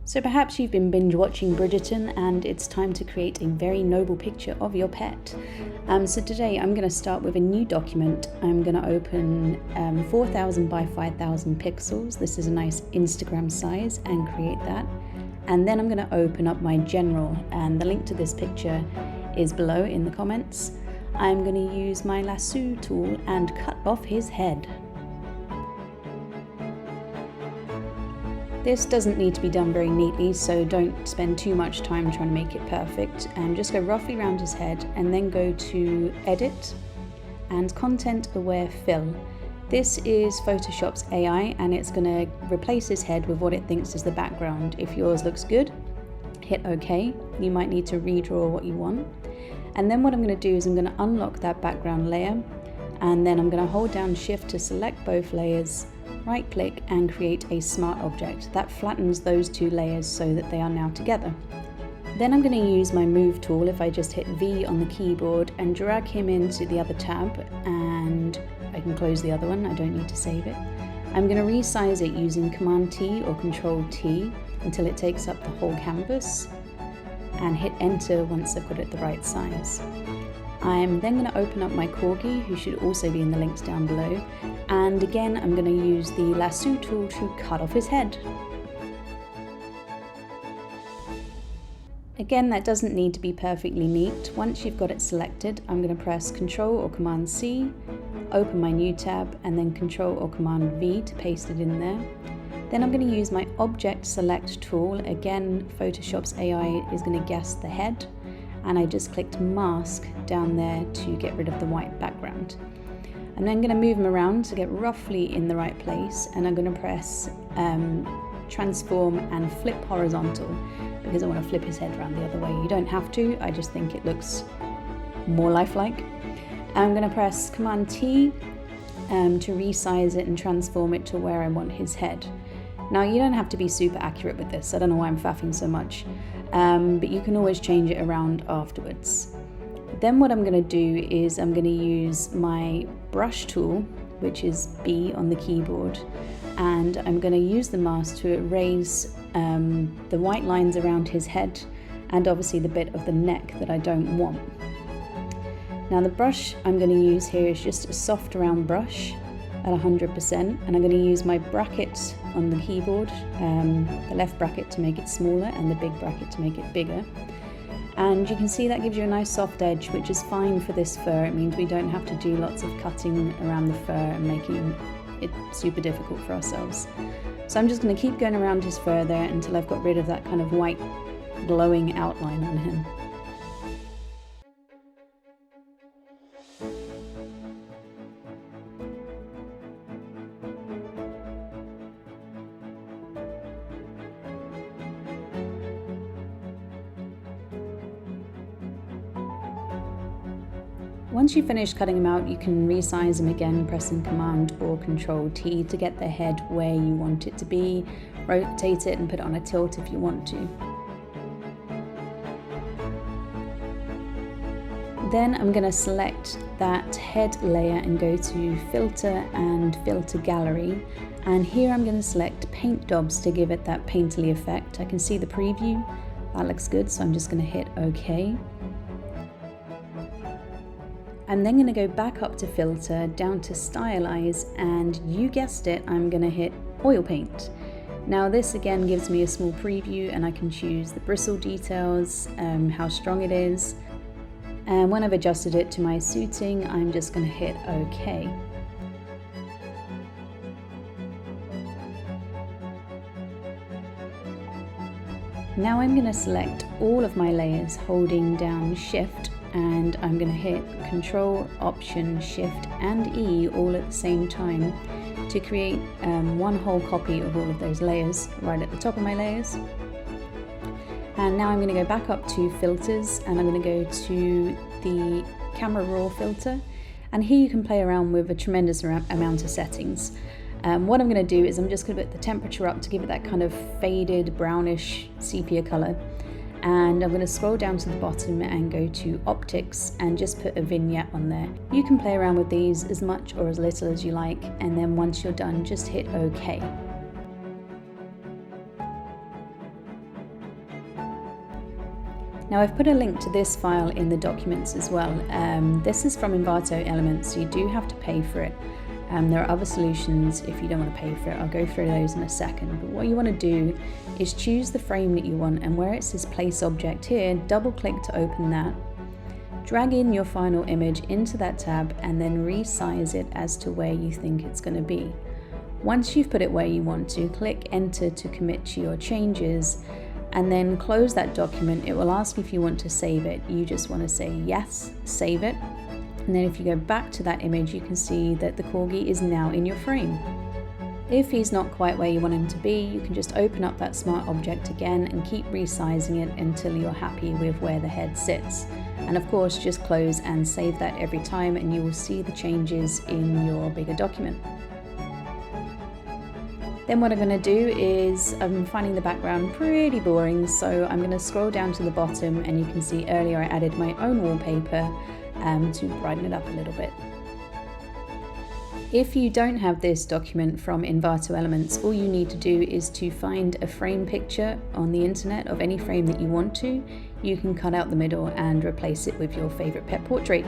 So perhaps you've been binge watching Bridgerton and it's time to create a very noble picture of your pet. So today I'm going to start with a new document. I'm going to open 4000 by 5000 pixels. This is a nice Instagram size, and create that. And then I'm going to open up my general, and the link to this picture is below in the comments. I'm going to use my lasso tool and cut off his head. This doesn't need to be done very neatly, so don't spend too much time trying to make it perfect. Just go roughly around his head and then go to Edit and Content Aware Fill. This is Photoshop's AI, and it's going to replace his head with what it thinks is the background. If yours looks good, hit OK. You might need to redraw what you want. And then what I'm going to do is I'm going to unlock that background layer, and then I'm going to hold down Shift to select both layers, right click and create a smart object. That flattens those two layers so that they are now together. Then I'm going to use my move tool. If I just hit V on the keyboard and drag him into the other tab, and I can close the other one, I don't need to save it. I'm going to resize it using Command T or Control T until it takes up the whole canvas, and hit enter once I've got it the right size. I'm then going to open up my Corgi, who should also be in the links down below, and again I'm going to use the lasso tool to cut off his head. Again, that doesn't need to be perfectly neat. Once you've got it selected, I'm going to press Ctrl or Command C, open my new tab, and then Ctrl or Command V to paste it in there. Then I'm going to use my Object Select tool. Again, Photoshop's AI is going to guess the head, and I just clicked Mask down there to get rid of the white background. I'm then going to move him around to get roughly in the right place, and I'm going to press Transform and Flip Horizontal because I want to flip his head around the other way. You don't have to, I just think it looks more lifelike. I'm going to press Command T to resize it and transform it to where I want his head. Now, you don't have to be super accurate with this. I don't know why I'm faffing so much, but you can always change it around afterwards. Then what I'm going to do is I'm going to use my brush tool, which is B on the keyboard, and I'm going to use the mask to erase the white lines around his head and obviously the bit of the neck that I don't want. Now the brush I'm going to use here is just a soft round brush at 100%, and I'm going to use my bracket on the keyboard, the left bracket to make it smaller and the big bracket to make it bigger. And you can see that gives you a nice soft edge, which is fine for this fur. It means we don't have to do lots of cutting around the fur and making it super difficult for ourselves. So I'm just going to keep going around his fur there until I've got rid of that kind of white glowing outline on him. Once you've finished cutting him out, you can resize him again, pressing Command or Control T to get the head where you want it to be. Rotate it and put it on a tilt if you want to. Then I'm going to select that head layer and go to Filter and Filter Gallery. And here I'm going to select Paint Daubs to give it that painterly effect. I can see the preview. That looks good, so I'm just going to hit OK. I'm then going to go back up to Filter, down to Stylize, and you guessed it, I'm going to hit Oil Paint. Now this again gives me a small preview, and I can choose the bristle details, how strong it is, and when I've adjusted it to my suiting, I'm just going to hit OK. Now I'm going to select all of my layers holding down Shift, and I'm going to hit Control, Option, Shift and E all at the same time to create one whole copy of all of those layers right at the top of my layers. And now I'm going to go back up to Filters, and I'm going to go to the Camera Raw filter, and here you can play around with a tremendous amount of settings. What I'm going to do is I'm just going to put the temperature up to give it that kind of faded brownish sepia colour. And I'm going to scroll down to the bottom and go to Optics and just put a vignette on there. You can play around with these as much or as little as you like, and then once you're done, just hit OK. Now I've put a link to this file in the documents as well. This is from Envato Elements, so you do have to pay for it. There are other solutions if you don't want to pay for it. I'll go through those in a second. But what you want to do is choose the frame that you want, and where it says place object here, double click to open that. Drag in your final image into that tab and then resize it as to where you think it's going to be. Once you've put it where you want to, click enter to commit to your changes, and then close that document. It will ask if you want to save it. You just want to say yes, save it. And then if you go back to that image, you can see that the Corgi is now in your frame. If he's not quite where you want him to be, you can just open up that smart object again and keep resizing it until you're happy with where the head sits. And of course, just close and save that every time, and you will see the changes in your bigger document. Then what I'm going to do is, I'm finding the background pretty boring, so I'm going to scroll down to the bottom, and you can see earlier I added my own wallpaper to brighten it up a little bit. If you don't have this document from Envato Elements, all you need to do is to find a frame picture on the internet of any frame that you want to. You can cut out the middle and replace it with your favorite pet portrait.